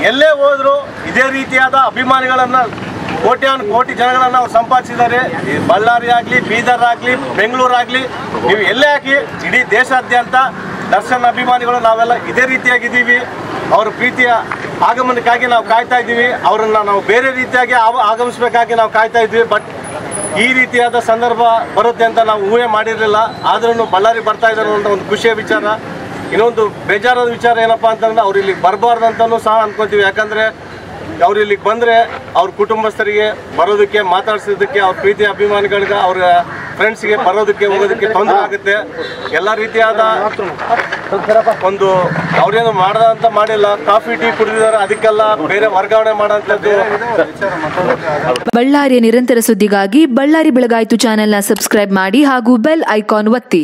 ಎಲ್ಲೇ ಹೋದ್ರು ಇದೇ ರೀತಿಯಾದ ಅಭಿಮಾನಿಗಳನ್ನು ಕೋಟ್ಯಾನು ಕೋಟಿ ಜನಗಳನ್ನು ಅವ್ರು ಸಂಪಾದಿಸಿದ್ದಾರೆ. ಬಳ್ಳಾರಿ ಆಗಲಿ, ಬೀದರ್ ಆಗಲಿ, ಬೆಂಗಳೂರು ಆಗಲಿ, ನೀವು ಎಲ್ಲೇ ಹಾಕಿ ಇಡೀ ದೇಶಾದ್ಯಂತ ದರ್ಶನ್ ಅಭಿಮಾನಿಗಳು ನಾವೆಲ್ಲ ಇದೇ ರೀತಿಯಾಗಿದ್ದೀವಿ. ಅವ್ರ ಪ್ರೀತಿಯ ಆಗಮನಕ್ಕಾಗಿ ನಾವು ಕಾಯ್ತಾ ಇದ್ದೀವಿ. ಅವರನ್ನು ನಾವು ಬೇರೆ ರೀತಿಯಾಗಿ ಆಗಮಿಸಬೇಕಾಗಿ ನಾವು ಕಾಯ್ತಾ ಇದ್ವಿ. ಬಟ್ ಈ ರೀತಿಯಾದ ಸಂದರ್ಭ ಬರುತ್ತೆ ಅಂತ ನಾವು ಊಹೆ ಮಾಡಿರಲಿಲ್ಲ. ಆದ್ರೂ ಬಳ್ಳಾರಿ ಬರ್ತಾ ಇದ್ದಾರೆ ಅಂತ ಒಂದು ಖುಷಿಯ ವಿಚಾರ. ಇನ್ನೊಂದು ಬೇಜಾರಾದ ವಿಚಾರ ಏನಪ್ಪ ಅಂತಂದ್ರೆ ಅವ್ರು ಇಲ್ಲಿಗೆ ಬರಬಾರ್ದು ಅಂತಲೂ ಸಹ ಅಂದ್ಕೊತೀವಿ. ಯಾಕಂದರೆ ಅವ್ರು ಇಲ್ಲಿಗೆ ಬಂದರೆ ಅವ್ರ ಕುಟುಂಬಸ್ಥರಿಗೆ ಬರೋದಕ್ಕೆ, ಮಾತಾಡ್ಸೋದಕ್ಕೆ, ಅವ್ರ ಪ್ರೀತಿ ಅಭಿಮಾನಿಗಳಿಗೆ, ಅವ್ರ ಫ್ರೆಂಡ್ಸ್ಗೆ ಬರೋದಕ್ಕೆ ಹೋಗೋದಕ್ಕೆ ತೊಂದರೆ ಆಗುತ್ತೆ. ಎಲ್ಲ ರೀತಿಯಾದ ಒಂದು ಅವ್ರೇನು ಮಾಡದಂತ ಮಾಡಿಲ್ಲ. ಕಾಫಿ ಟೀ ಕುಡಿದಿದ್ದಾರೆ, ಅದಕ್ಕೆಲ್ಲ ಬೇರೆ ವರ್ಗಾವಣೆ ಮಾಡೋಂಥದ್ದು. ಬಳ್ಳಾರಿಯ ನಿರಂತರ ಸುದ್ದಿಗಾಗಿ ಬಳ್ಳಾರಿ ಬೆಳಗಾಯಿತು ಚಾನೆಲ್ನ ಸಬ್ಸ್ಕ್ರೈಬ್ ಮಾಡಿ ಹಾಗೂ ಬೆಲ್ ಐಕಾನ್ ಒತ್ತಿ.